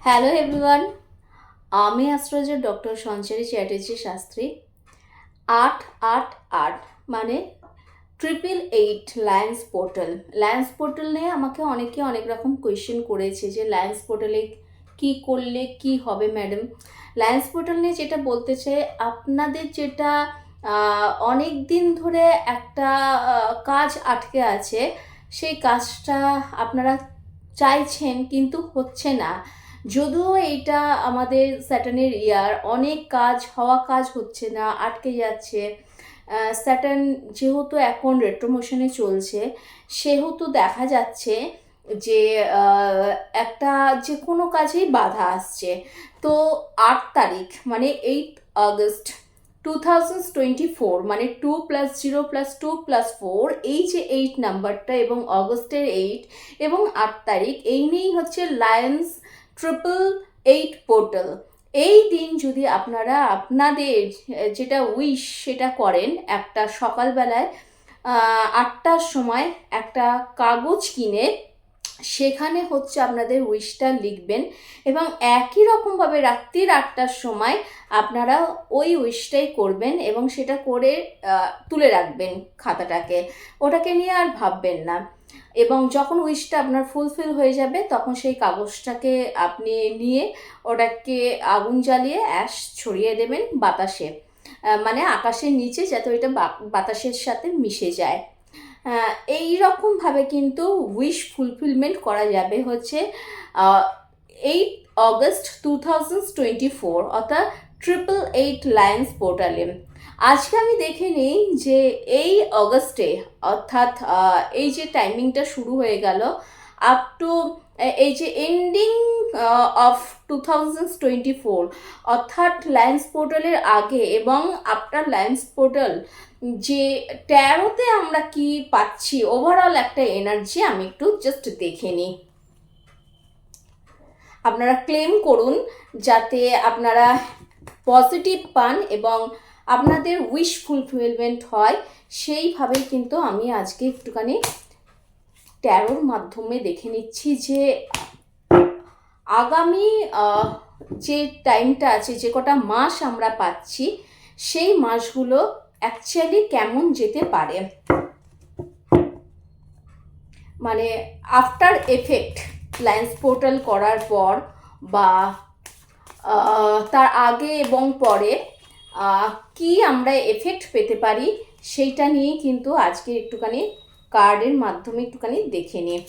Hello everyone, আমি astrologer doctor সঞ্চারী চ্যাটার্জি শাস্ত্রী। 888 মানে 888 Lions portal. Lions portal নিয়ে আমাকে অনেকে অনেক রকম কোয়েশ্চেন করেছে যে লায়ন্স পোর্টালে কী করলে কি হবে ম্যাডাম। লায়ন্স পোর্টাল নিয়ে যেটা বলতে চাই, আপনাদের যেটা অনেক দিন ধরে একটা কাজ আটকে আছে, সেই কাজটা আপনারা চাইছেন কিন্তু হচ্ছে না। যদিও এইটা আমাদের স্যাটার্নের ইয়ার, অনেক কাজ হচ্ছে না, আটকে যাচ্ছে। স্যাটার্ন যেহেতু এখন রেট্রোমোশনে চলছে, সেহেতু দেখা যাচ্ছে যে একটা যে কোনো কাজেই বাধা আসছে। তো 8 তারিখ মানে 8 আগস্ট 2024, মানে 2+0+2+4, এই যে 8 নাম্বারটা এবং অগস্টের 8 এবং 8 তারিখ, এই নিয়েই হচ্ছে লায়ন্স 888 পোর্টাল। এই দিন যদি আপনারা আপনাদের যেটা উইশ সেটা করেন, একটা সকালবেলায় 8টার সময় একটা কাগজ কিনে সেখানে হচ্ছে আপনাদের উইশটা লিখবেন এবং একই রকমভাবে রাত্রির 8টার সময় আপনারা ওই উইশটাই করবেন এবং সেটা করে তুলে রাখবেন খাতাটাকে, ওটাকে নিয়ে আর ভাববেন না। এবং যখন উইশটা আপনার ফুলফিল হয়ে যাবে তখন সেই কাগজটাকে আপনি নিয়ে ওটাকে আগুন জ্বালিয়ে অ্যাশ ছড়িয়ে দেবেন বাতাসে, মানে আকাশের নিচে, যাতে ওইটা বাতাসের সাথে মিশে যায়। এই রকমভাবে কিন্তু উইশ ফুলফিলমেন্ট করা যাবে হচ্ছে 8 আগস্ট 2024, অর্থাৎ 888 লায়ন্স পোর্টালে। আজকে আমি দেখে নিই যে এই অগস্টে, অর্থাৎ এই যে টাইমিংটা শুরু হয়ে গেল আপ টু এই যে এন্ডিং অফ 2024, অর্থাৎ লায়ন্স পোর্টালের আগে এবং আফটার লায়ন্স পোর্টাল, যে 13তে আমরা কি পাচ্ছি ওভারঅল একটা এনার্জি আমি একটু জাস্ট দেখে নিই। আপনারা ক্লেম করুন যাতে আপনারা পজিটিভ পান এবং আপনাদের উইশ ফুলফিলমেন্ট হয়, সেইভাবেই কিন্তু আমি আজকে একটুখানি ট্যারোর মাধ্যমে দেখে নিচ্ছি যে আগামী যে টাইমটা আছে, যে কটা মাস আমরা পাচ্ছি, সেই মাসগুলো অ্যাকচুয়ালি কেমন যেতে পারে। মানে আফটার এফেক্ট লায়ন্স পোর্টাল করার পর বা তার আগে এবং পরে কি আমরা এফেক্ট পেতে পারি, সেইটা নিয়ে কিন্তু আজকে একটুখানি কার্ডের মাধ্যমে একটুখানি দেখে নিই।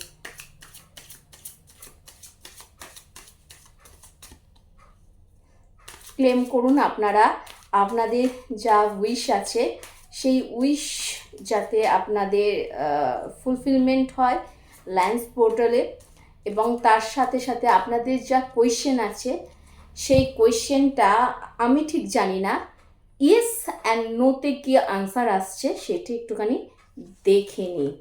ক্লেম করুন আপনারা আপনাদের যা উইশ আছে, সেই উইশ যাতে আপনাদের ফুলফিলমেন্ট হয় লায়ন্স পোর্টালে, এবং তার সাথে সাথে আপনাদের যা কোয়েশ্চেন আছে, সেই কোয়েশ্চেনটা আমি ঠিক জানি না, ইয়েস অ্যান্ড নোতে কি আনসার আসছে সেটা একটুখানি দেখে নিই।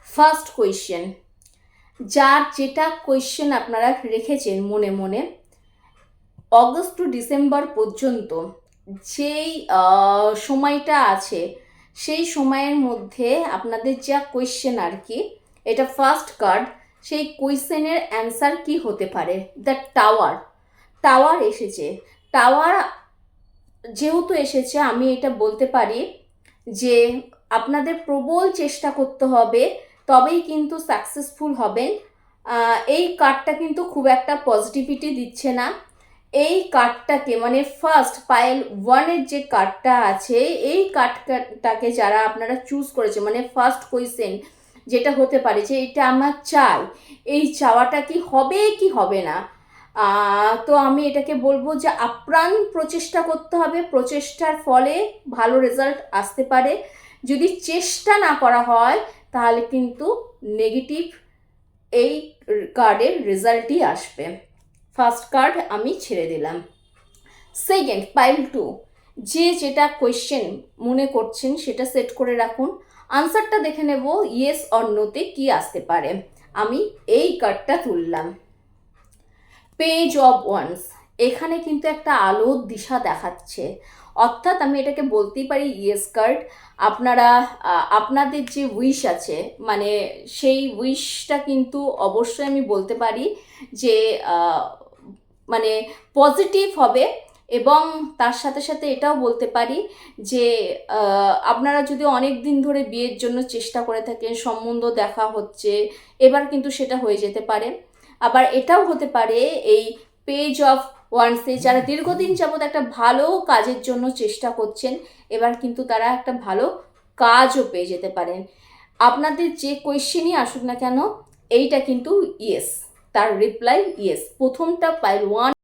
ফার্স্ট কোয়েশ্চেন, যার যেটা কোয়েশ্চেন আপনারা রেখেছেন মনে মনে, অগস্ট টু ডিসেম্বর পর্যন্ত যেই সময়টা আছে, সেই সময়ের মধ্যে আপনাদের যা কোয়েশ্চেন আর কি, এটা ফার্স্ট কার্ড, সেই কোয়েশ্চেনের অ্যান্সার কি হতে পারে। দ্য টাওয়ার এসেছে। টাওয়ার যেহেতু এসেছে, আমি এটা বলতে পারি যে আপনাদের প্রবল চেষ্টা করতে হবে, তবেই কিন্তু সাকসেসফুল হবেন। এই কার্ডটা কিন্তু খুব একটা পজিটিভিটি দিচ্ছে না। এই কার্ডটাকে মানে ফার্স্ট পাইল 1-এর যে কার্ডটা আছে, এই কার্ডটাকে যারা আপনারা চুজ করেছে, মানে ফার্স্ট কোয়েশ্চেন যেটা হতে পারে যে এটা আমার চাই, এই চাওয়াটা কি হবে কি হবে না। তো আমি এটাকে বলবো যে আপ্রাণ প্রচেষ্টা করতে হবে, প্রচেষ্টার ফলে ভালো রেজাল্ট আসতে পারে। যদি চেষ্টা না করা হয় তাহলে কিন্তু নেগেটিভ এই কার্ডের রেজাল্টই আসবে। ফার্স্ট কার্ড আমি ছেড়ে দিলাম। সেকেন্ড পাইল 2, যে যেটা কোয়েশ্চেন মনে করছেন সেটা সেট করে রাখুন, আনসারটা দেখে নেব ইয়েস অর নোতে কি আসতে পারে। আমি এই কার্ডটা তুললাম। পেজ অফ ওয়ান্স, এখানে কিন্তু একটা আলোর দিশা দেখাচ্ছে, অর্থাৎ আমি এটাকে বলতেই পারি ইয়েস কার্ড। আপনারা আপনাদের যে উইশ আছে, মানে সেই উইশটা কিন্তু অবশ্যই আমি বলতে পারি যে মানে পজিটিভ হবে। এবং তার সাথে সাথে এটাও বলতে পারি যে আপনারা যদি অনেক দিন ধরে বিয়ের জন্য চেষ্টা করে থাকেন, সম্বন্ধ দেখা হচ্ছে, এবার কিন্তু সেটা হয়ে যেতে পারে। আবার এটাও হতে পারে এই পেজ অফ ওয়ান্সে যারা দীর্ঘদিন যাবৎ একটা ভালো কাজের জন্য চেষ্টা করছেন, এবার কিন্তু তারা একটা ভালো কাজও পেয়ে যেতে পারেন। আপনাদের যে কোয়েশ্চেনই আসুক না কেন, এইটা কিন্তু ইয়েস, তার রিপ্লাই ইয়েস। প্রথমটা পাইল 1